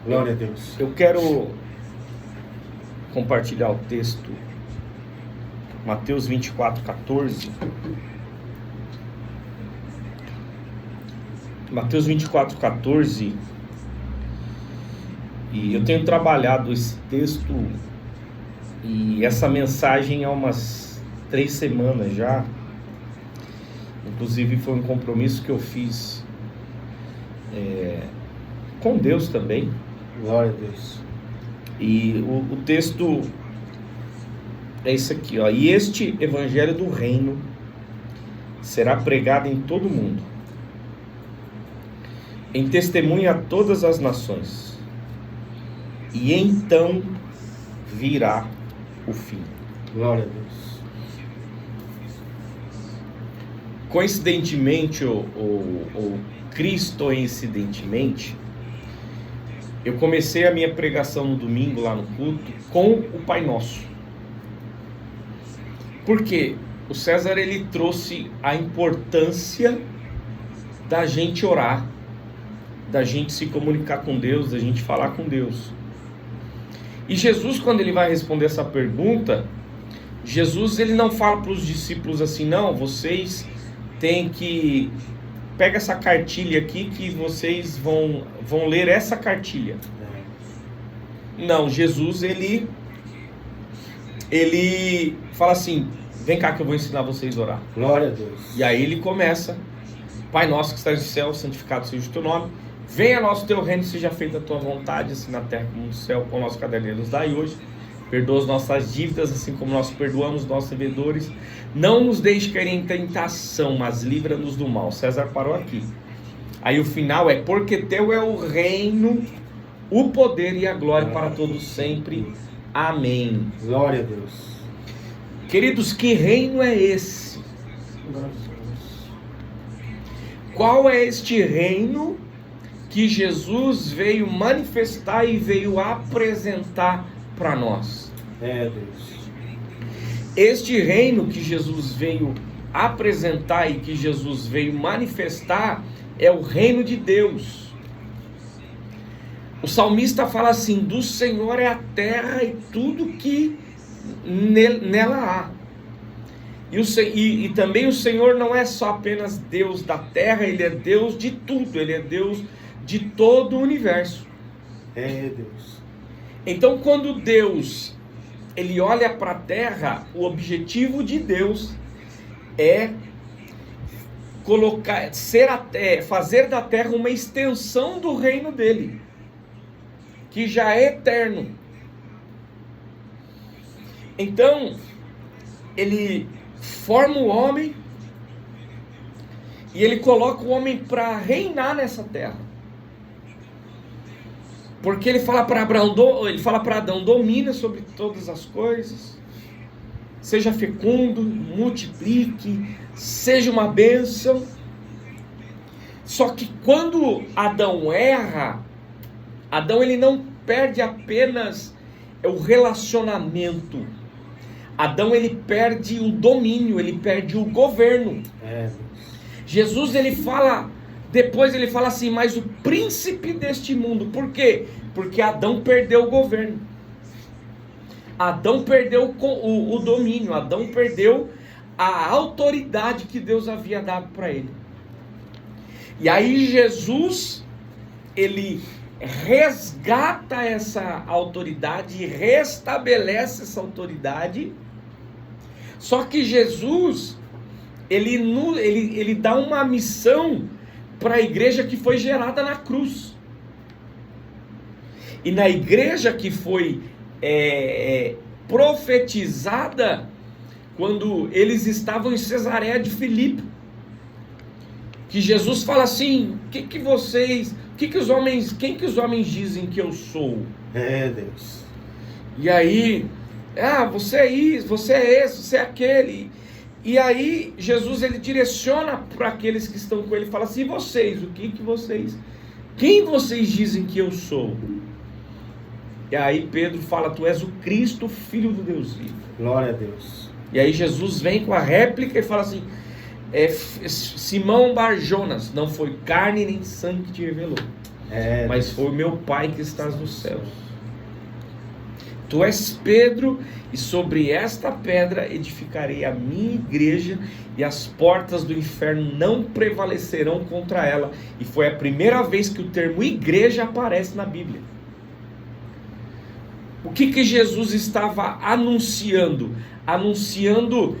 Glória a Deus. Eu quero compartilhar o texto, Mateus 24:14. Mateus 24:14. E eu tenho trabalhado esse texto e essa mensagem há umas 3 semanas já. Inclusive foi um compromisso que eu fiz com Deus também. Glória a Deus. E o texto é isso aqui, ó. E este evangelho do reino será pregado em todo o mundo, em testemunha a todas as nações, e então virá o fim. Glória a Deus. Coincidentemente, ou cristoincidentemente, eu comecei a minha pregação no domingo lá no culto com o Pai Nosso. Por quê? O César, ele trouxe a importância da gente orar, da gente se comunicar com Deus, da gente falar com Deus. E Jesus, quando ele vai responder essa pergunta, Jesus, ele não fala para os discípulos assim: não, vocês têm que... Pega essa cartilha aqui que vocês vão ler essa cartilha. Não, Jesus, ele fala assim: vem cá que eu vou ensinar vocês a orar. Glória a Deus. E aí ele começa: Pai nosso que estás no céu, santificado seja o teu nome. Venha nosso teu reino, seja feita a tua vontade, assim na terra como no céu. O nosso cada dia nos dai hoje. Perdoa as nossas dívidas, assim como nós perdoamos nossos devedores. Não nos deixe cair em tentação, mas livra-nos do mal. César parou aqui. Aí o final é: porque teu é o reino, o poder e a glória para todos sempre. Amém. Glória a Deus. Queridos, que reino é esse? Qual é este reino que Jesus veio manifestar e veio apresentar para nós? Deus. Este reino que Jesus veio apresentar e que Jesus veio manifestar é o reino de Deus. O salmista fala assim: do Senhor é a terra e tudo que nela há. E também o Senhor não é só apenas Deus da terra, Ele é Deus de tudo, Ele é Deus de todo o universo. Deus. Então, quando Deus ele olha para a terra, o objetivo de Deus é fazer da terra uma extensão do reino dele, que já é eterno. Então, ele forma o homem e ele coloca o homem para reinar nessa terra. Porque ele fala para Adão: domina sobre todas as coisas, seja fecundo, multiplique, seja uma bênção. Só que quando Adão erra, Adão ele não perde apenas o relacionamento. Adão ele perde o domínio, ele perde o governo. Jesus ele fala... Depois ele fala assim: mas o príncipe deste mundo. Por quê? Porque Adão perdeu o governo. Adão perdeu o domínio. Adão perdeu a autoridade que Deus havia dado para ele. E aí Jesus, ele resgata essa autoridade, restabelece essa autoridade. Só que Jesus, ele dá uma missão para a igreja que foi gerada na cruz. E na igreja que foi profetizada quando eles estavam em Cesareia de Filipe, que Jesus fala assim: quem que os homens dizem que eu sou? Deus. E aí, você é isso, você é esse, você é aquele. E aí Jesus ele direciona para aqueles que estão com ele e fala assim: e vocês, quem vocês dizem que eu sou? E aí Pedro fala: tu és o Cristo, filho do Deus vivo. Glória a Deus. E aí Jesus vem com a réplica e fala assim: Simão Barjonas, não foi carne nem sangue que te revelou, mas Deus. foi o meu Pai que estás nos céus. Tu és Pedro, e sobre esta pedra edificarei a minha igreja, e as portas do inferno não prevalecerão contra ela. E foi a primeira vez que o termo igreja aparece na Bíblia. O que Jesus estava anunciando? Anunciando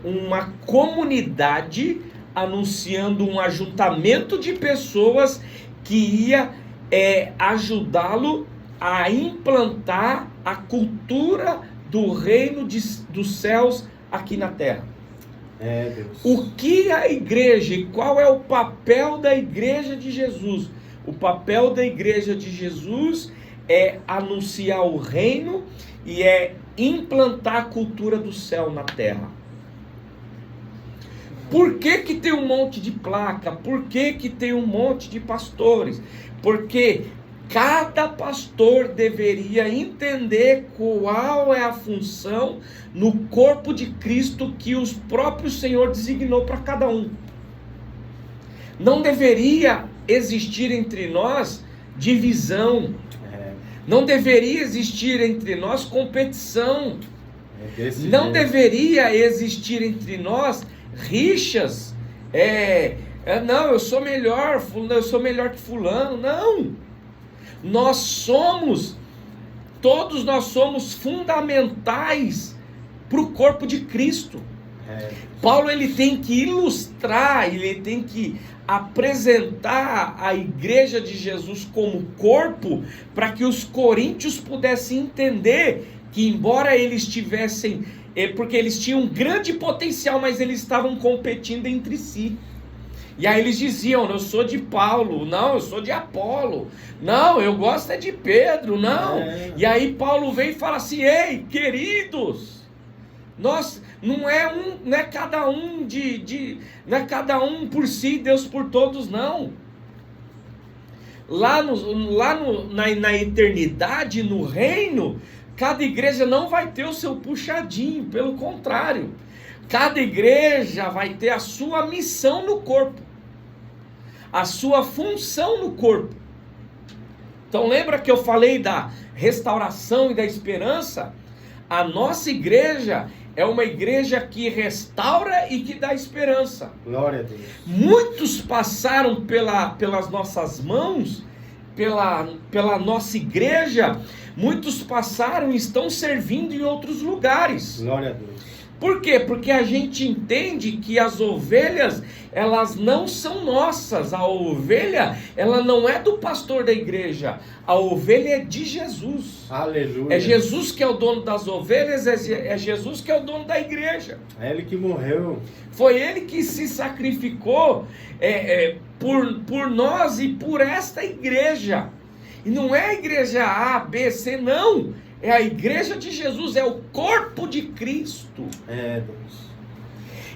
uma comunidade, anunciando um ajuntamento de pessoas que ia ajudá-lo a implantar a cultura do reino dos céus aqui na terra. Deus. O que a igreja e qual é o papel da igreja de Jesus? O papel da igreja de Jesus é anunciar o reino e é implantar a cultura do céu na terra. Por que tem um monte de placa? Por que tem um monte de pastores? Porque cada pastor deveria entender qual é a função no corpo de Cristo que o próprio Senhor designou para cada um. Não deveria existir entre nós divisão. Não deveria existir entre nós competição. Não deveria existir entre nós rixas. Não, eu sou melhor que fulano. Não. Todos nós somos fundamentais para o corpo de Cristo. Paulo ele tem que ilustrar, ele tem que apresentar a igreja de Jesus como corpo, para que os coríntios pudessem entender que, embora eles tivessem, porque eles tinham um grande potencial, mas eles estavam competindo entre si. E aí eles diziam: eu sou de Paulo, não, eu sou de Apolo, não, eu gosto de Pedro, não. E aí Paulo vem e fala assim: ei, queridos, nós não é cada um não é cada um por si, Deus por todos, não. Na eternidade, no reino, cada igreja não vai ter o seu puxadinho, pelo contrário, cada igreja vai ter a sua missão no corpo, a sua função no corpo. Então lembra que eu falei da restauração e da esperança? A nossa igreja é uma igreja que restaura e que dá esperança. Glória a Deus. Muitos passaram pelas nossas mãos, pela nossa igreja, muitos passaram e estão servindo em outros lugares. Glória a Deus. Por quê? Porque a gente entende que as ovelhas, elas não são nossas. A ovelha, ela não é do pastor da igreja. A ovelha é de Jesus. Aleluia. É Jesus que é o dono das ovelhas, é Jesus que é o dono da igreja. É Ele que morreu. Foi Ele que se sacrificou por nós e por esta igreja. E não é a igreja A, B, C, não. É a igreja de Jesus, é o corpo de Cristo. Deus.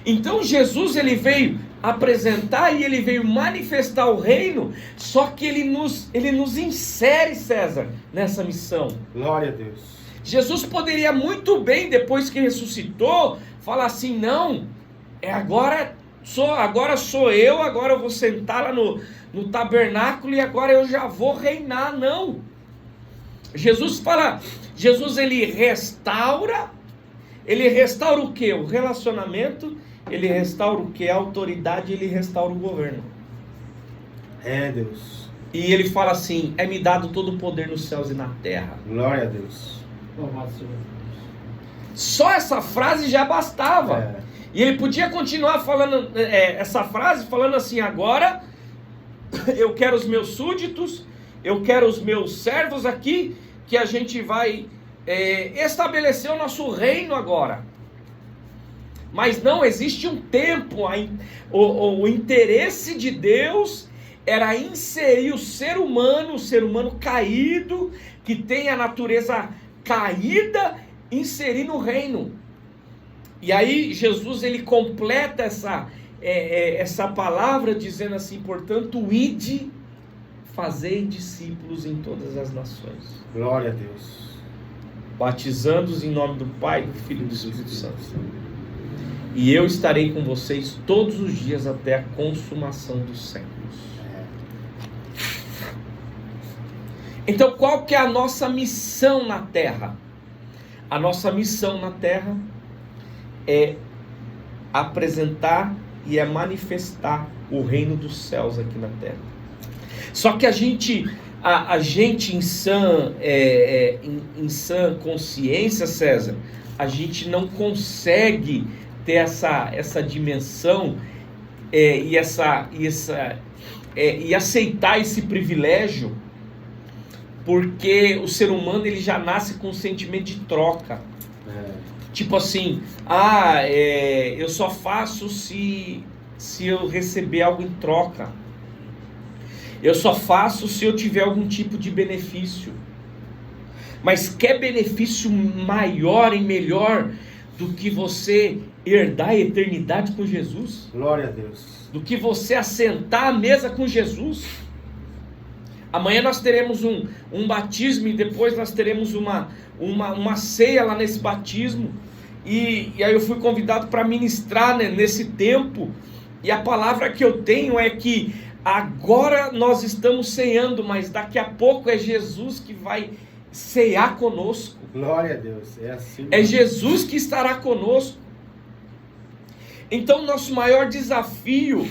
Então Jesus ele veio apresentar e ele veio manifestar o reino, só que ele nos insere, César, nessa missão. Glória a Deus. Jesus poderia muito bem, depois que ressuscitou, falar assim: não, agora sou eu, agora eu vou sentar lá no tabernáculo e agora eu já vou reinar. Não. Jesus ele restaura o que? O relacionamento, ele restaura o que? A autoridade, ele restaura o governo. Deus. E ele fala assim: é-me dado todo o poder nos céus e na terra. Glória a Deus. Só essa frase já bastava. E ele podia continuar falando essa frase, falando assim: agora eu quero os meus súditos, eu quero os meus servos aqui, que a gente vai estabelecer o nosso reino agora. Mas não, existe um tempo. O interesse de Deus era inserir o ser humano caído, que tem a natureza caída, inserir no reino. E aí Jesus ele completa essa palavra dizendo assim: portanto, ide, fazei discípulos em todas as nações. Glória a Deus. Batizando-os em nome do Pai, do Filho e do Espírito Santo. E eu estarei com vocês todos os dias até a consumação dos séculos. Então, qual que é a nossa missão na terra? A nossa missão na terra é apresentar e é manifestar o reino dos céus aqui na terra. Só que a gente em sã consciência, César, a gente não consegue ter essa dimensão e aceitar esse privilégio, porque o ser humano ele já nasce com um sentimento de troca. Tipo assim, eu só faço se eu receber algo em troca. Eu só faço se eu tiver algum tipo de benefício. Mas quer benefício maior e melhor do que você herdar a eternidade com Jesus? Glória a Deus. Do que você assentar à mesa com Jesus? Amanhã nós teremos um batismo e depois nós teremos uma ceia lá nesse batismo. E aí eu fui convidado para ministrar, né, nesse tempo. E a palavra que eu tenho é que agora nós estamos ceando, mas daqui a pouco é Jesus que vai cear conosco. Glória a Deus, é assim. É Jesus que estará conosco. Então nosso maior desafio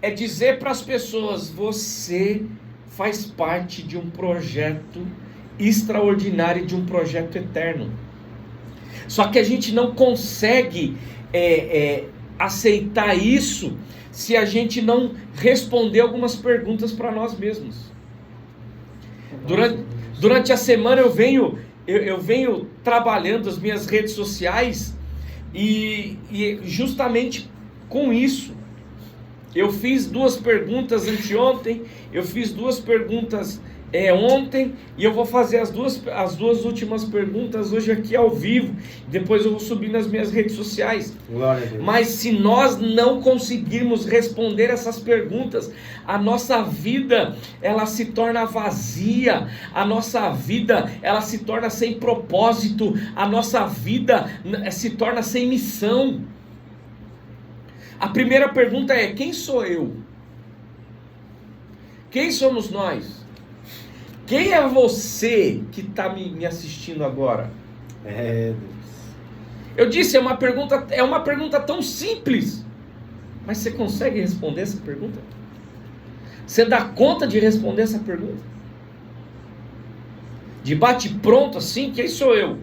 é dizer para as pessoas: você faz parte de um projeto extraordinário, de um projeto eterno. Só que a gente não consegue aceitar isso se a gente não responder algumas perguntas para nós mesmos. Durante a semana eu venho trabalhando as minhas redes sociais e justamente com isso. Eu fiz 2 perguntas anteontem, eu fiz 2 perguntas ontem, e eu vou fazer as duas últimas perguntas hoje aqui ao vivo. Depois eu vou subir nas minhas redes sociais. Glória a Deus. Mas se nós não conseguirmos responder essas perguntas, a nossa vida ela se torna vazia, a nossa vida ela se torna sem propósito, a nossa vida se torna sem missão. A primeira pergunta é: quem sou eu? Quem somos nós? Quem é você que está me assistindo agora? Deus. Eu disse, é uma pergunta tão simples, mas você consegue responder essa pergunta? Você dá conta de responder essa pergunta? De bate pronto assim, quem sou eu?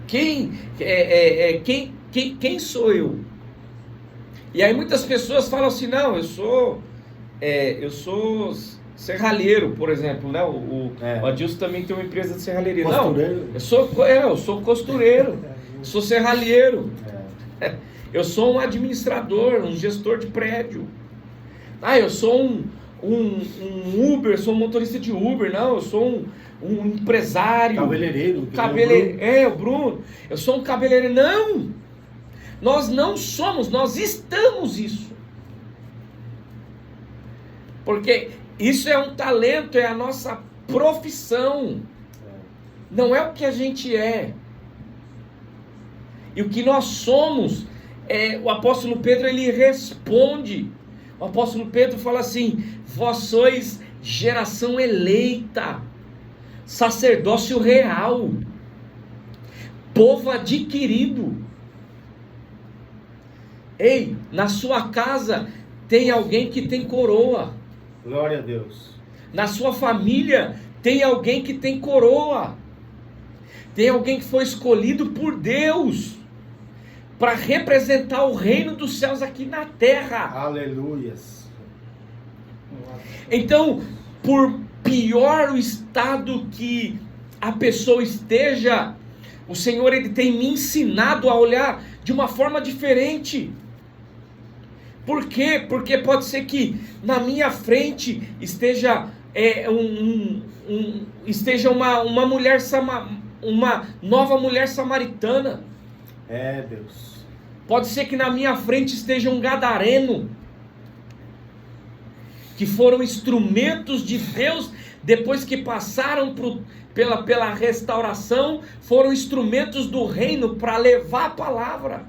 Quem sou eu? E aí muitas pessoas falam assim: não, eu sou serralheiro, por exemplo, né? O Adilson também tem uma empresa de serralheria. Costureiro. Não, eu sou costureiro, sou serralheiro, eu sou um administrador, um gestor de prédio. Eu sou um Uber, sou um motorista de Uber. Não, eu sou um empresário. Cabeleireiro. O Bruno. Eu sou um cabeleireiro. Não! Nós não somos, nós estamos isso. Porque isso é um talento, é a nossa profissão. Não é o que a gente é. E o que nós somos, o apóstolo Pedro ele responde. O apóstolo Pedro fala assim: vós sois geração eleita, sacerdócio real, povo adquirido. Ei, na sua casa tem alguém que tem coroa. Glória a Deus. Na sua família tem alguém que tem coroa. Tem alguém que foi escolhido por Deus para representar o reino dos céus aqui na terra. Aleluias. Então, por pior o estado que a pessoa esteja, o Senhor ele tem me ensinado a olhar de uma forma diferente. Por quê? Porque pode ser que na minha frente esteja uma mulher uma nova mulher samaritana. Deus. Pode ser que na minha frente esteja um gadareno, que foram instrumentos de Deus depois que passaram pela restauração, foram instrumentos do reino para levar a palavra,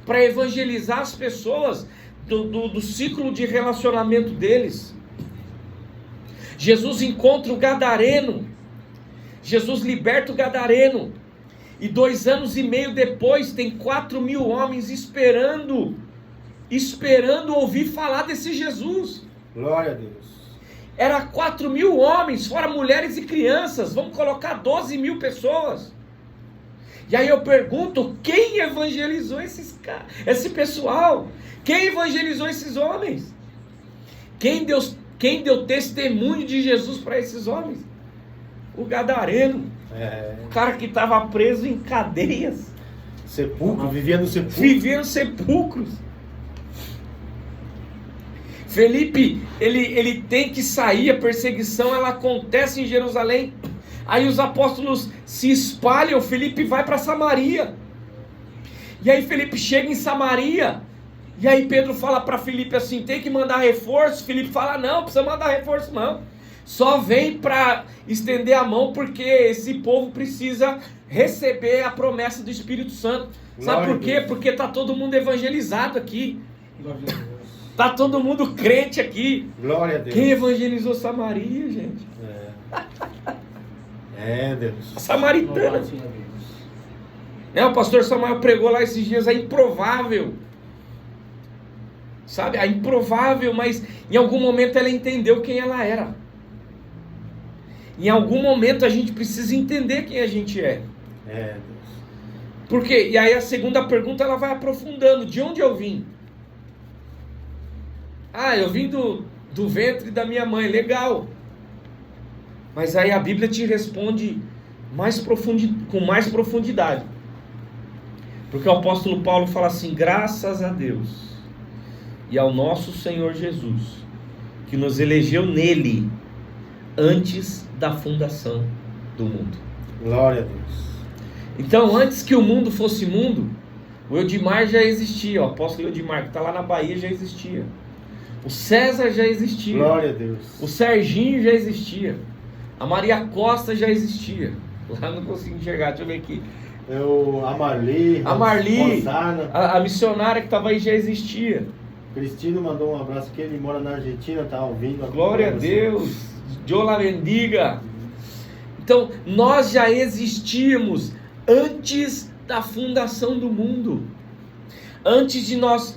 para evangelizar as pessoas do ciclo de relacionamento deles. Jesus encontra o gadareno. Jesus liberta o gadareno. E 2 anos e meio depois, tem 4.000 homens esperando ouvir falar desse Jesus. Glória a Deus. Era 4.000 homens, fora mulheres e crianças. Vamos colocar 12.000 pessoas. E aí eu pergunto, quem evangelizou esse pessoal? Quem evangelizou esses homens? Quem deu testemunho de Jesus para esses homens? O gadareno. O cara que estava preso em cadeias. Sepulcro, vivia no sepulcro. Vivia nos sepulcros. Felipe, ele tem que sair, a perseguição ela acontece em Jerusalém. Aí os apóstolos se espalham, Felipe vai para Samaria. E aí Felipe chega em Samaria. E aí Pedro fala para Felipe assim, tem que mandar reforço. Felipe fala, não precisa mandar reforço não. Só vem para estender a mão porque esse povo precisa receber a promessa do Espírito Santo. Sabe por quê? Porque está todo mundo evangelizado aqui. Está todo mundo crente aqui. Glória a Deus. Quem evangelizou Samaria, gente? Deus. A samaritana. O pastor Samuel pregou lá esses dias a improvável. Sabe? A improvável, mas em algum momento ela entendeu quem ela era. Em algum momento a gente precisa entender quem a gente é. Deus. Por quê? E aí a segunda pergunta ela vai aprofundando. De onde eu vim? Eu vim do ventre da minha mãe. Legal. Mas aí a Bíblia te responde com mais profundidade. Porque o apóstolo Paulo fala assim, graças a Deus e ao nosso Senhor Jesus, que nos elegeu nele antes da fundação do mundo. Glória a Deus. Então, antes que o mundo fosse mundo, o Eudimar já existia, o apóstolo Eudimar, que está lá na Bahia, já existia. O César já existia. Glória a Deus. O Serginho já existia. A Maria Costa já existia. Lá não consigo enxergar, deixa eu ver aqui. A Marli, Rosana. A missionária que estava aí já existia. Cristino mandou um abraço aqui, ele mora na Argentina, está ouvindo. Glória a Deus. Deus la bendiga. Então, nós já existíamos antes da fundação do mundo. Antes de nós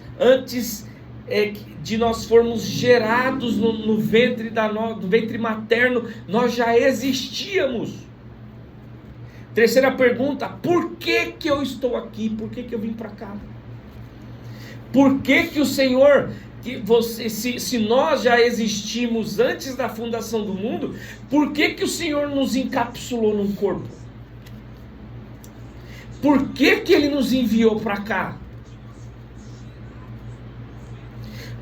formos gerados no ventre do ventre materno, nós já existíamos. Terceira pergunta, por que eu estou aqui? Por que eu vim para cá? Por que o Senhor, se nós já existimos antes da fundação do mundo, por que o Senhor nos encapsulou num corpo? Por que Ele nos enviou para cá?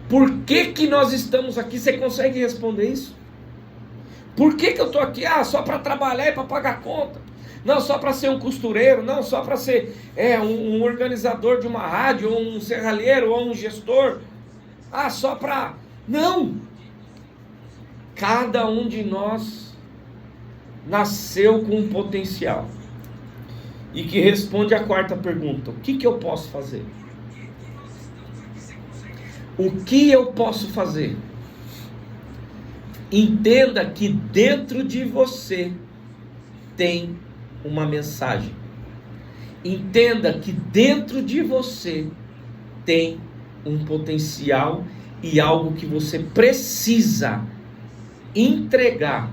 Por que nós estamos aqui? Você consegue responder isso? Por que eu estou aqui? Só para trabalhar e para pagar conta. Não, só para ser um costureiro. Não, só para ser um organizador de uma rádio, ou um serralheiro, ou um gestor. Só para... Não! Cada um de nós nasceu com um potencial. E que responde a quarta pergunta. O que eu posso fazer? O que eu posso fazer? Entenda que dentro de você tem uma mensagem. Entenda que dentro de você tem um potencial e algo que você precisa entregar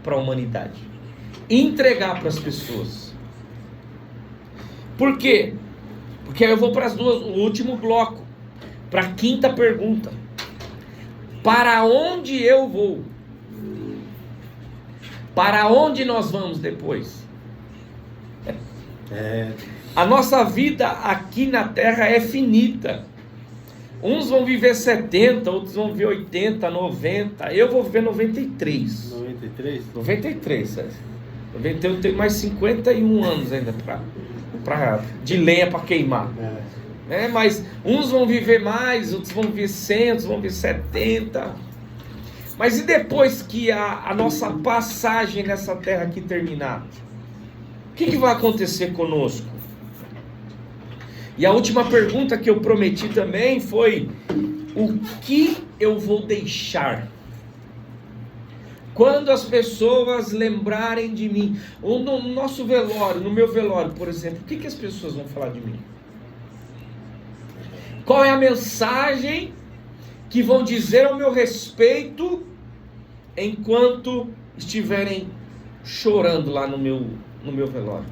para a humanidade. Entregar para as pessoas. Por quê? Porque aí eu vou para o último bloco. Para a quinta pergunta. Para onde eu vou? Para onde nós vamos depois? A nossa vida aqui na Terra é finita. Uns vão viver 70, outros vão viver 80, 90. Eu vou viver 93. 93? 93, eu tenho mais 51 anos ainda de lenha para queimar. Mas uns vão viver mais, outros vão viver 100, outros vão viver 70. Mas e depois que a nossa passagem nessa terra aqui terminar? O que vai acontecer conosco? E a última pergunta que eu prometi também foi: o que eu vou deixar? Quando as pessoas lembrarem de mim, ou no nosso velório, no meu velório, por exemplo, o que as pessoas vão falar de mim? Qual é a mensagem que vão dizer ao meu respeito enquanto estiverem chorando lá no meu velório?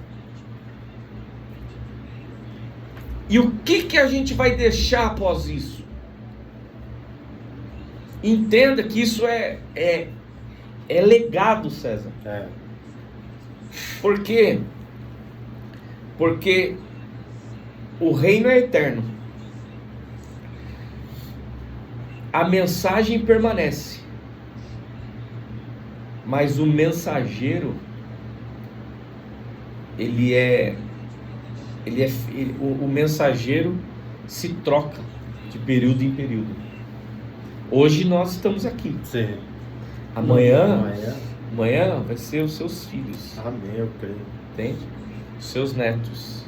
E o que a gente vai deixar após isso? Entenda que isso é legado, César. Por quê? Porque o reino é eterno. A mensagem permanece. Mas o mensageiro, o mensageiro se troca de período em período. Hoje nós estamos aqui. Sim. Amanhã vai ser os seus filhos. Amém, eu creio. Entende? Os seus netos.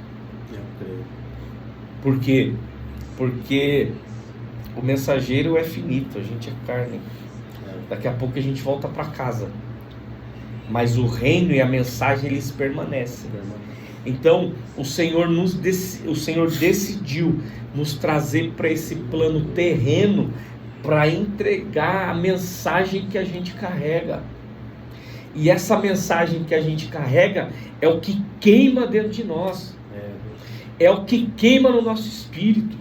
Eu creio. Por quê? Porque o mensageiro é finito, a gente é carne. Daqui a pouco a gente volta para casa. Mas o reino e a mensagem, eles permanecem. Então, o Senhor decidiu nos trazer para esse plano terreno para entregar a mensagem que a gente carrega. E essa mensagem que a gente carrega é o que queima dentro de nós. É o que queima no nosso espírito.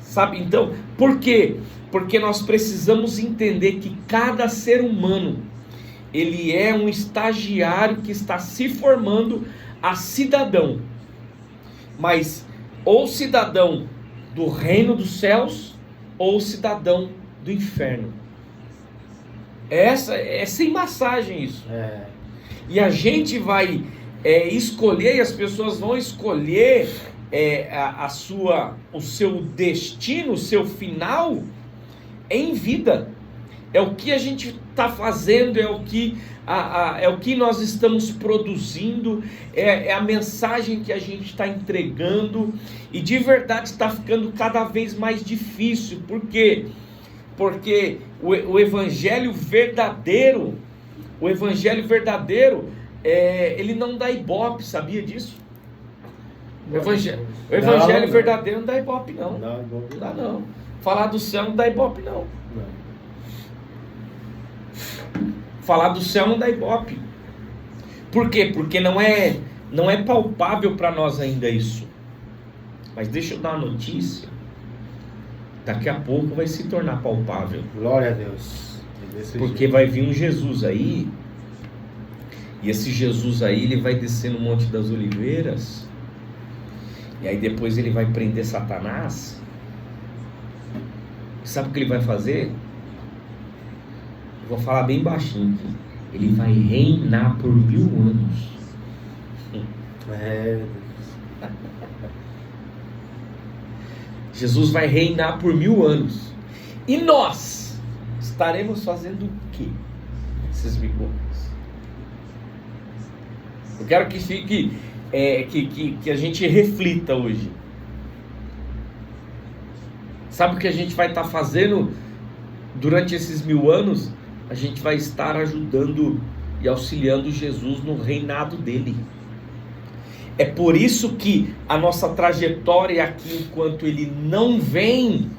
Sabe? Então, por quê? Porque nós precisamos entender que cada ser humano, ele é um estagiário que está se formando a cidadão. Mas ou cidadão do reino dos céus, ou cidadão do inferno. É sem massagem isso. E a gente vai escolher, e as pessoas vão escolher o seu destino, o seu final em vida. É o que a gente está fazendo, é o que nós estamos produzindo, é a mensagem que a gente está entregando, e de verdade está ficando cada vez mais difícil. Por quê? Porque o evangelho verdadeiro, ele não dá ibope, sabia disso? O evangelho verdadeiro não dá ibope, não. Não dá, não. Falar do céu não dá ibope, não. Falar do céu não dá ibope. Por quê? Porque não é palpável para nós ainda isso. Mas deixa eu dar uma notícia. Daqui a pouco vai se tornar palpável. Glória a Deus. Porque vai vir um Jesus aí. E esse Jesus aí, ele vai descer no Monte das Oliveiras. E aí depois ele vai prender Satanás. Sabe o que ele vai fazer? Vou falar bem baixinho aqui. Ele vai reinar por 1000 anos. Jesus vai reinar por 1000 anos. E nós estaremos fazendo o quê? Esses 1000 anos. Eu quero que fique, que a gente reflita hoje. Sabe o que a gente vai estar fazendo durante esses 1000 anos? A gente vai estar ajudando e auxiliando Jesus no reinado dele. É por isso que a nossa trajetória aqui, enquanto ele não vem,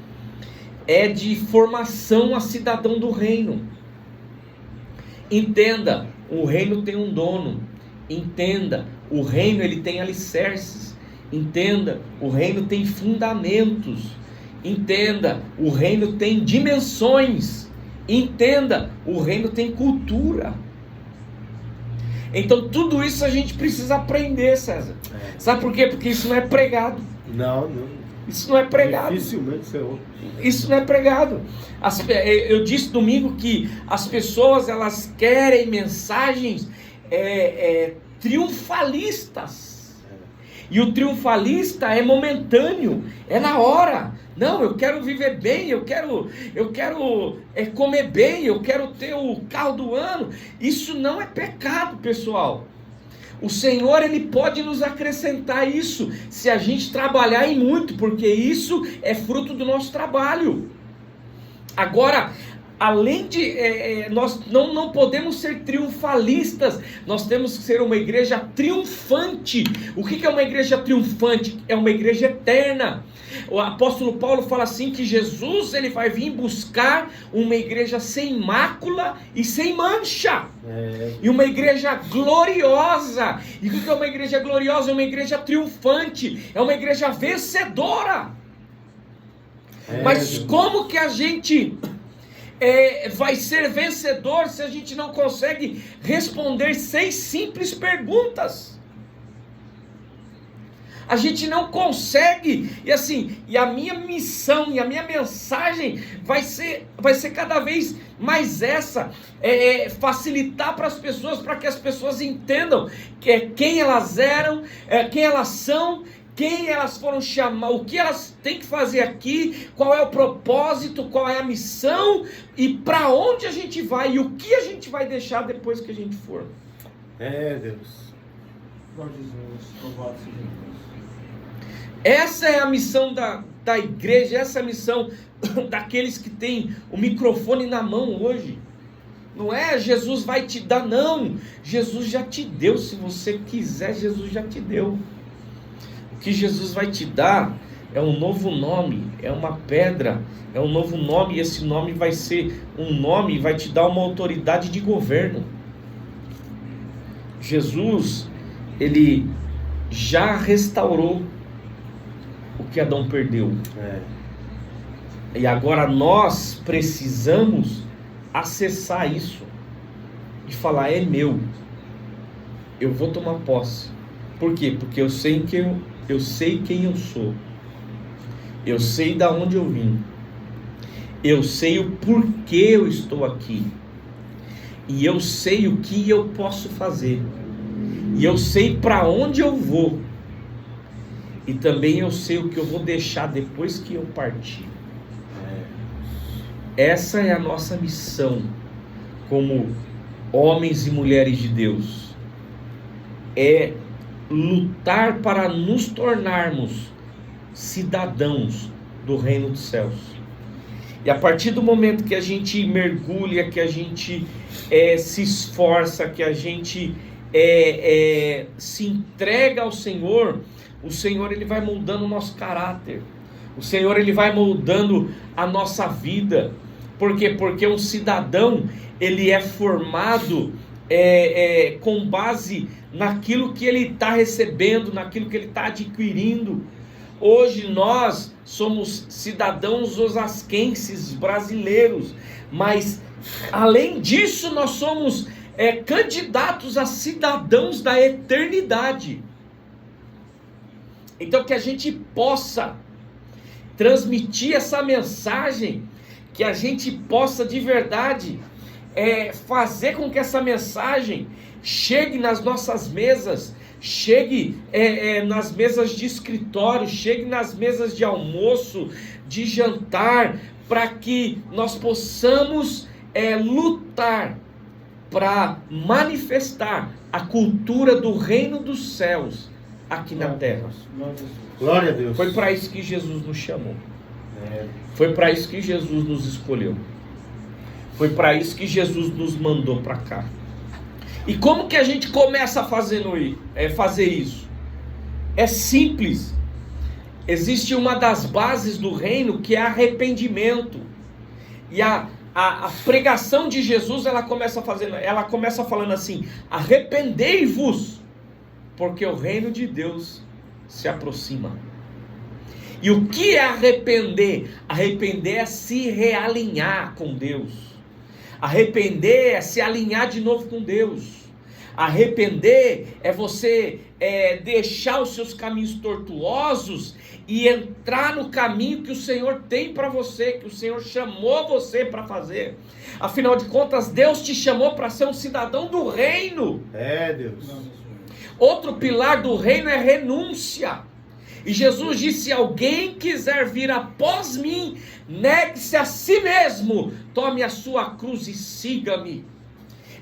é de formação a cidadão do reino. Entenda, o reino tem um dono. Entenda, o reino ele tem alicerces. Entenda, o reino tem fundamentos. Entenda, o reino tem dimensões. Entenda, o reino tem cultura. Então tudo isso a gente precisa aprender, César. Sabe por quê? Porque isso não é pregado. Não. Isso não é pregado. Dificilmente você ouve. Isso não é pregado. Eu disse domingo que as pessoas, elas querem mensagens triunfalistas. E o triunfalista é momentâneo, é na hora. Não, eu quero viver bem, eu quero comer bem, eu quero ter o carro do ano. Isso não é pecado, pessoal. O Senhor, ele pode nos acrescentar isso, se a gente trabalhar em muito, porque isso é fruto do nosso trabalho. Agora, além de, nós não podemos ser triunfalistas, nós temos que ser uma igreja triunfante. O que é uma igreja triunfante? É uma igreja eterna. O apóstolo Paulo fala assim, que Jesus ele vai vir buscar uma igreja sem mácula e sem mancha, e uma igreja gloriosa. E o que é uma igreja gloriosa? É uma igreja triunfante, é uma igreja vencedora. Mas como que a gente vai ser vencedor se a gente não consegue responder 6 simples perguntas? A gente não consegue. E a minha missão e a minha mensagem vai ser cada vez mais essa, facilitar para as pessoas, para que as pessoas entendam quem elas eram, quem elas são, quem elas foram chamar, o que elas têm que fazer aqui, qual é o propósito, qual é a missão e para onde a gente vai e o que a gente vai deixar depois que a gente for. Deus. Glória a Jesus, louvado seja Deus. Essa é a missão da igreja, essa é a missão daqueles que têm o microfone na mão hoje. Não é Jesus vai te dar, não. Jesus já te deu, se você quiser, Jesus já te deu. O que Jesus vai te dar é um novo nome, é uma pedra, é um novo nome, e esse nome vai ser um nome, vai te dar uma autoridade de governo. Jesus, ele já restaurou o que Adão perdeu. E agora nós precisamos acessar isso e falar, é meu, eu vou tomar posse. Por quê? Porque eu sei quem eu sou, eu sei da onde eu vim, eu sei o porquê eu estou aqui, e eu sei o que eu posso fazer, e eu sei para onde eu vou, e também eu sei o que eu vou deixar depois que eu partir. Essa é a nossa missão como homens e mulheres de Deus, é lutar para nos tornarmos cidadãos do reino dos céus. E a partir do momento que a gente mergulha, que a gente se esforça, que a gente se entrega ao Senhor, o Senhor ele vai moldando o nosso caráter, o Senhor ele vai moldando a nossa vida. Por quê? Porque um cidadão ele é formado com base naquilo que ele está recebendo, naquilo que ele está adquirindo. Hoje nós somos cidadãos osasquenses, brasileiros, mas além disso nós somos candidatos a cidadãos da eternidade. Então que a gente possa transmitir essa mensagem, que a gente possa de verdade fazer com que essa mensagem chegue nas nossas mesas, chegue nas mesas de escritório, chegue nas mesas de almoço, de jantar, para que nós possamos lutar para manifestar a cultura do reino dos céus aqui na terra. Glória a Deus. Foi para isso que Jesus nos chamou. Foi para isso que Jesus nos escolheu. Foi para isso que Jesus nos mandou para cá. E como que a gente começa a fazer isso? É simples. Existe uma das bases do reino que é arrependimento. E a pregação de Jesus ela começa falando assim: arrependei-vos, porque o reino de Deus se aproxima. E o que é arrepender? Arrepender é se realinhar com Deus. Arrepender é se alinhar de novo com Deus. Arrepender é você deixar os seus caminhos tortuosos e entrar no caminho que o Senhor tem para você, que o Senhor chamou você para fazer. Afinal de contas, Deus te chamou para ser um cidadão do reino. Deus. Outro pilar do reino é renúncia. E Jesus disse: se alguém quiser vir após mim, negue-se a si mesmo, tome a sua cruz e siga-me.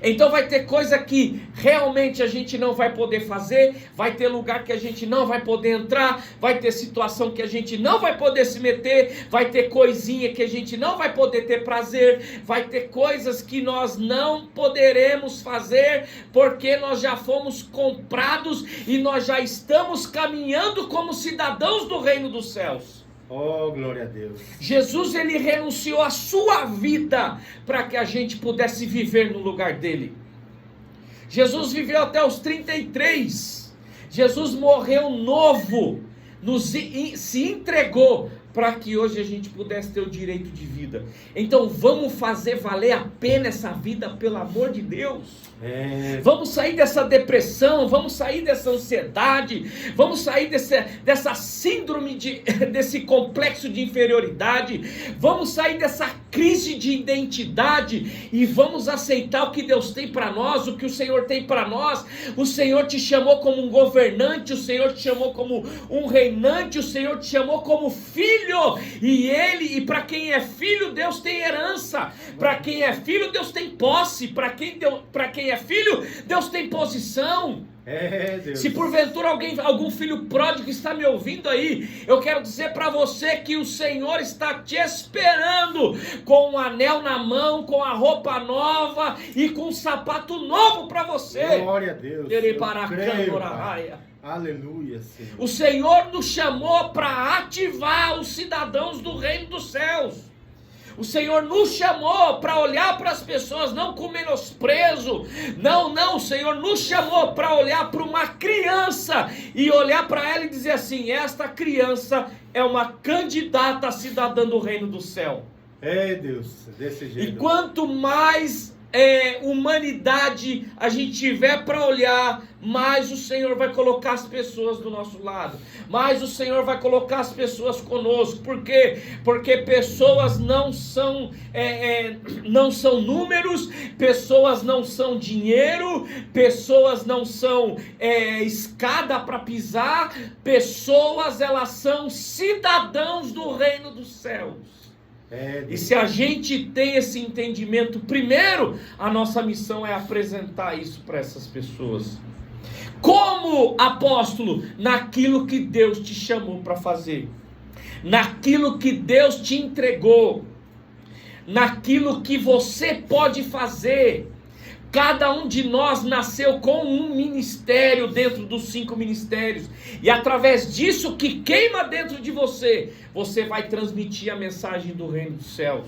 Então vai ter coisa que realmente a gente não vai poder fazer, vai ter lugar que a gente não vai poder entrar, vai ter situação que a gente não vai poder se meter, vai ter coisinha que a gente não vai poder ter prazer, vai ter coisas que nós não poderemos fazer, porque nós já fomos comprados e nós já estamos caminhando como cidadãos do reino dos céus. Oh, glória a Deus. Jesus, ele renunciou à sua vida para que a gente pudesse viver no lugar dele. Jesus viveu até os 33. Jesus morreu novo, se entregou para que hoje a gente pudesse ter o direito de vida. Então vamos fazer valer a pena essa vida, pelo amor de Deus. Vamos sair dessa depressão, vamos sair dessa ansiedade, vamos sair dessa síndrome, desse complexo de inferioridade, vamos sair dessa crise de identidade e vamos aceitar o que Deus tem para nós, o que o Senhor tem para nós. O Senhor te chamou como um governante, o Senhor te chamou como um reinante, o Senhor te chamou como filho, e para quem é filho, Deus tem herança, para quem é filho, Deus tem posse, para quem é filho, Deus tem posição. Deus. Se porventura algum filho pródigo está me ouvindo aí, eu quero dizer para você que o Senhor está te esperando com um anel na mão, com a roupa nova e com um sapato novo para você. Glória a Deus. Aleluia, Senhor. O Senhor nos chamou para ativar os cidadãos do reino dos céus. O Senhor nos chamou para olhar para as pessoas não com menosprezo. Não, o Senhor nos chamou para olhar para uma criança e olhar para ela e dizer assim: esta criança é uma candidata a cidadã do reino do céu. Deus, desse jeito. E quanto mais humanidade a gente tiver para olhar, mais o Senhor vai colocar as pessoas do nosso lado, mais o Senhor vai colocar as pessoas conosco. Por quê? Porque pessoas não são números, pessoas não são dinheiro, pessoas não são escada para pisar, pessoas, elas são cidadãos do reino dos céus. E se a gente tem esse entendimento, primeiro, a nossa missão é apresentar isso para essas pessoas. Como apóstolo, naquilo que Deus te chamou para fazer, naquilo que Deus te entregou, naquilo que você pode fazer. Cada um de nós nasceu com um ministério dentro dos 5 ministérios. E através disso que queima dentro de você, você vai transmitir a mensagem do reino dos céus.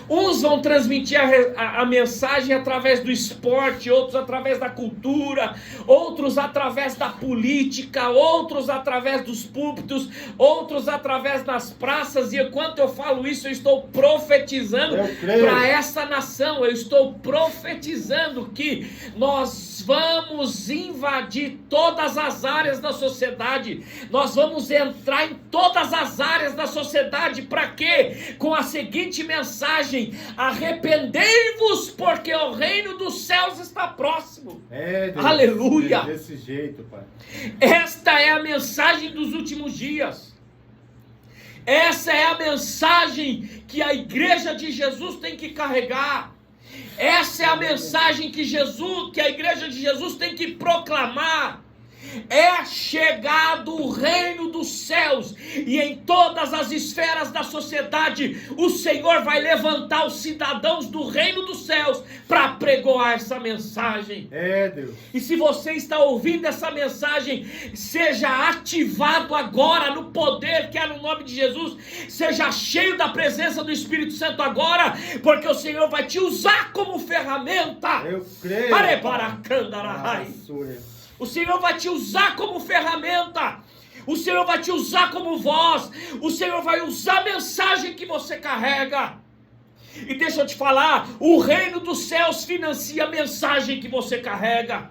Uns vão transmitir a mensagem através do esporte, outros através da cultura, outros através da política, outros através dos púlpitos, outros através das praças. E enquanto eu falo isso, eu estou profetizando para essa nação. Eu estou profetizando que nós vamos invadir todas as áreas da sociedade. Nós vamos entrar em todas as áreas da sociedade. Para quê? Com a seguinte mensagem: arrependei-vos, porque o reino dos céus está próximo. Deus, aleluia. Desse jeito, Pai. Esta é a mensagem dos últimos dias. Essa é a mensagem que a igreja de Jesus tem que carregar. Essa é a mensagem que a igreja de Jesus tem que proclamar. É chegado o reino dos céus, e em todas as esferas da sociedade o Senhor vai levantar os cidadãos do reino dos céus para pregoar essa mensagem. Deus. E se você está ouvindo essa mensagem, seja ativado agora no poder que é no nome de Jesus. Seja cheio da presença do Espírito Santo agora, porque o Senhor vai te usar como ferramenta. Eu creio. O Senhor vai te usar como ferramenta. O Senhor vai te usar como voz. O Senhor vai usar a mensagem que você carrega. E deixa eu te falar, o reino dos céus financia a mensagem que você carrega.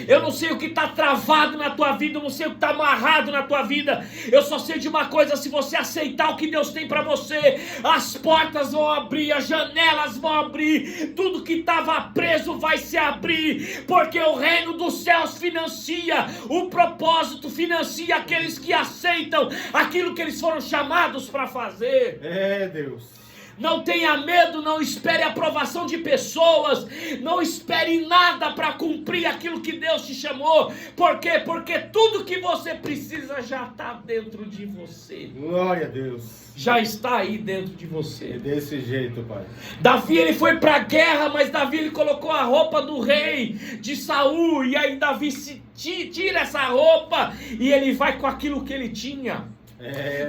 Eu não sei o que está travado na tua vida, eu não sei o que está amarrado na tua vida. Eu só sei de uma coisa: se você aceitar o que Deus tem para você, as portas vão abrir, as janelas vão abrir, tudo que estava preso vai se abrir, porque o reino dos céus financia o propósito, financia aqueles que aceitam aquilo que eles foram chamados para fazer. Deus. Não tenha medo, não espere a aprovação de pessoas, não espere nada para cumprir aquilo que Deus te chamou. Por quê? Porque tudo que você precisa já está dentro de você. Glória a Deus. Já está aí dentro de É você. desse jeito, Pai. Davi, ele foi para a guerra, mas Davi, ele colocou a roupa do rei de Saul, e aí Davi tira essa roupa e ele vai com aquilo que ele tinha.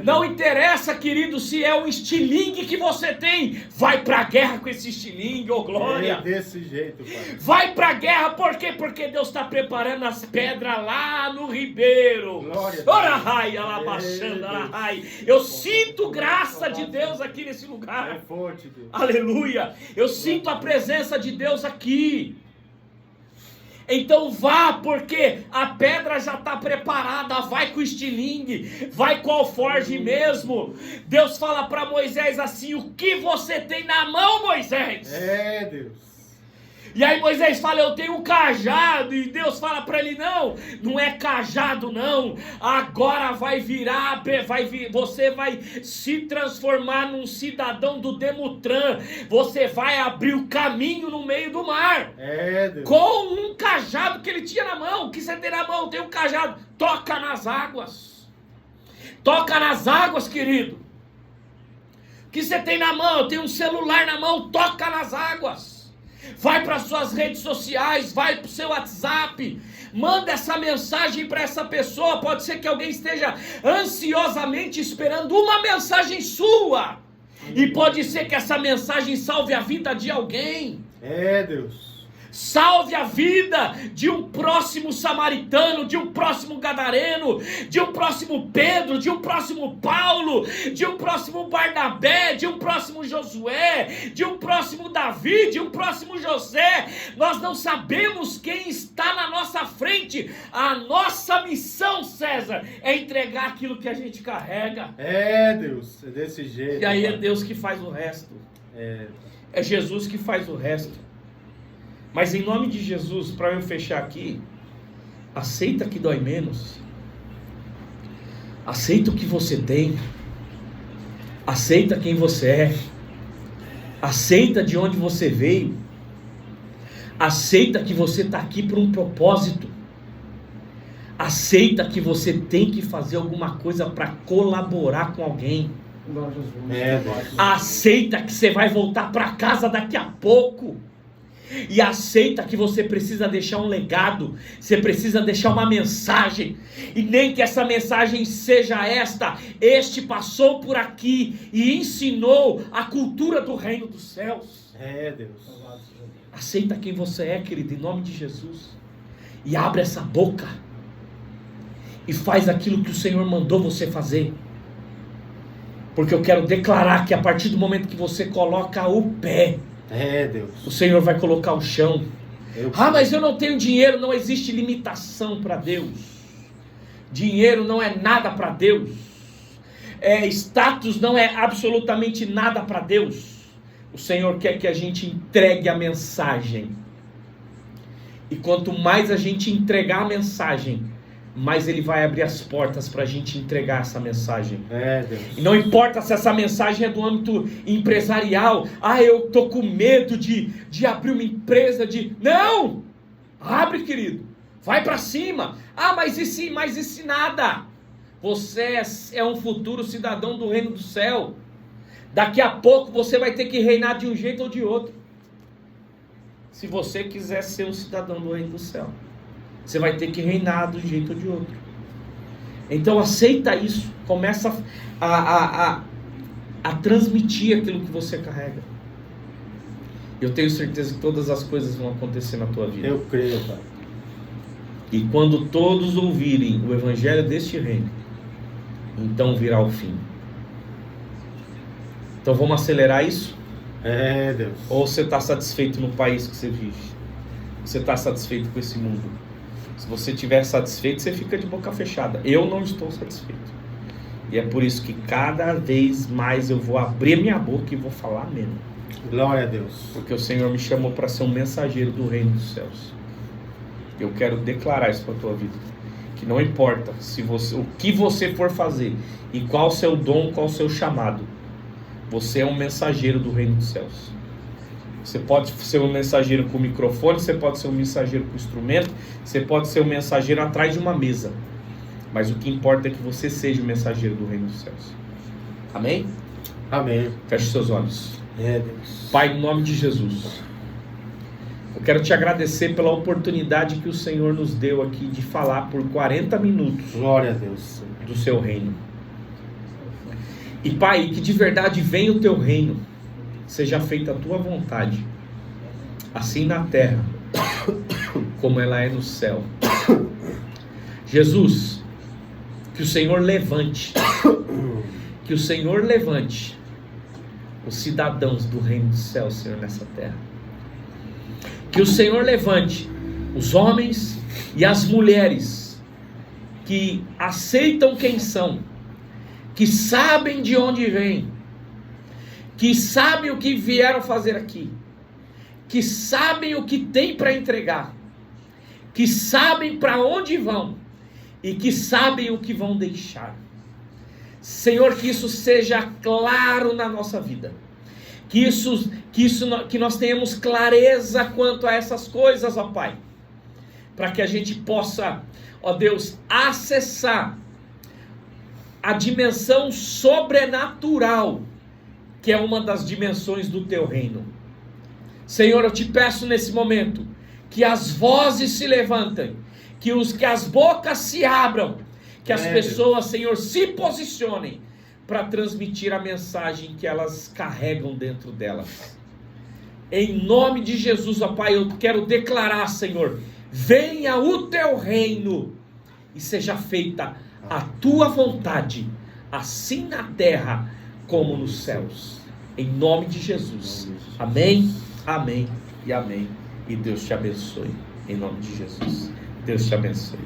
Não interessa, querido, se é um estilingue que você tem, vai pra guerra com esse estilingue, ô glória. É desse jeito, Pai. Vai pra guerra, por quê? Porque Deus está preparando as pedras lá no ribeiro. Glória a Deus. Ora, rai, alabaxanda, ora, rai. Eu sinto graça de Deus aqui nesse É lugar. forte, Deus. Aleluia. Eu sinto a presença de Deus aqui. Então vá, porque a pedra já está preparada. Vai com o estilingue, vai com o alforge mesmo. Deus fala para Moisés assim: o que você tem na mão, Moisés? É, Deus. E aí Moisés fala: eu tenho um cajado. E Deus fala para ele: não é cajado não. Agora vai virar, você vai se transformar num cidadão do Demutran. Você vai abrir o caminho no meio do mar. É, Deus. Com um cajado que ele tinha na mão. O que você tem na mão? Tem um cajado. Toca nas águas. Toca nas águas, querido. O que você tem na mão? Eu tenho um celular na mão. Toca nas águas. Vai para suas redes sociais, vai para o seu WhatsApp, manda essa mensagem para essa pessoa. Pode ser que alguém esteja ansiosamente esperando uma mensagem sua, e pode ser que essa mensagem salve a vida de alguém. É, Deus. Salve a vida de um próximo samaritano, de um próximo gadareno, de um próximo Pedro, de um próximo Paulo, de um próximo Barnabé, de um próximo Josué, de um próximo Davi, de um próximo José. Nós não sabemos quem está na nossa frente. A nossa missão, César, é entregar aquilo que a gente carrega. É, Deus. É desse jeito. E aí é Pai. Deus que faz o resto. É. É Jesus que faz o resto. Mas em nome de Jesus, para eu fechar aqui, aceita que dói menos. Aceita o que você tem. Aceita quem você é. Aceita de onde você veio. Aceita que você está aqui por um propósito. Aceita que você tem que fazer alguma coisa para colaborar com alguém. Glória a Jesus. É, Deus. Aceita que você vai voltar para casa daqui a pouco. E aceita que você precisa deixar um legado, você precisa deixar uma mensagem, e nem que essa mensagem seja esta: este passou por aqui e ensinou a cultura do reino dos céus. É, Deus. Aceita quem você é, querido, em nome de Jesus, e abre essa boca e faz aquilo que o Senhor mandou você fazer. Porque eu quero declarar que a partir do momento que você coloca o pé, É, Deus. o Senhor vai colocar o chão. Mas eu não tenho dinheiro. Não existe limitação para Deus. Dinheiro não é nada para Deus. Status não é absolutamente nada para Deus. O Senhor quer que a gente entregue a mensagem. E quanto mais a gente entregar a mensagem, mais Ele vai abrir as portas para a gente entregar essa mensagem. É, Deus. E não importa se essa mensagem é do âmbito empresarial. Eu tô com medo de abrir uma empresa Não! Abre, querido. Vai para cima. Mas e se nada? Você é um futuro cidadão do reino do céu. Daqui a pouco você vai ter que reinar de um jeito ou de outro. Se você quiser ser um cidadão do reino do céu, você vai ter que reinar de um jeito ou de outro. Então aceita isso. Começa a transmitir aquilo que você carrega. Eu tenho certeza que todas as coisas vão acontecer na tua vida. Eu creio, Pai. E quando todos ouvirem o evangelho deste reino, então virá o fim. Então vamos acelerar isso? É, Deus. Ou você está satisfeito no país que você vive? Você está satisfeito com esse mundo? Se você estiver satisfeito, você fica de boca fechada. Eu não estou satisfeito. E é por isso que cada vez mais eu vou abrir minha boca e vou falar mesmo. Glória a Deus. Porque o Senhor me chamou para ser um mensageiro do reino dos céus. Eu quero declarar isso para a tua vida. Que não importa o que você for fazer e qual o seu dom, qual o seu chamado. Você é um mensageiro do reino dos céus. Você pode ser um mensageiro com microfone, você pode ser um mensageiro com instrumento, você pode ser um mensageiro atrás de uma mesa. Mas o que importa é que você seja o mensageiro do reino dos céus. Amém? Amém. Feche seus olhos. É, Deus. Pai, em nome de Jesus, eu quero te agradecer pela oportunidade que o Senhor nos deu aqui de falar por 40 minutos Glória a Deus. do seu reino. E Pai, que de verdade venha o teu reino, seja feita a tua vontade, assim na terra, como ela é no céu. Jesus, que o Senhor levante, os cidadãos do reino dos céus, Senhor, nessa terra. Que o Senhor levante os homens e as mulheres que aceitam quem são, que sabem de onde vêm, que sabem o que vieram fazer aqui, que sabem o que tem para entregar, que sabem para onde vão e que sabem o que vão deixar. Senhor, que isso seja claro na nossa vida, que nós tenhamos clareza quanto a essas coisas, ó Pai, para que a gente possa, ó Deus, acessar a dimensão sobrenatural, que é uma das dimensões do teu reino. Senhor, eu te peço nesse momento, que as vozes se levantem, que as bocas se abram, que as pessoas, Senhor, se posicionem para transmitir a mensagem que elas carregam dentro delas. Em nome de Jesus, ó Pai, eu quero declarar, Senhor, venha o teu reino e seja feita a tua vontade, assim na terra como nos céus. Em nome de Jesus. Amém, amém e amém. E Deus te abençoe. Em nome de Jesus. Deus te abençoe.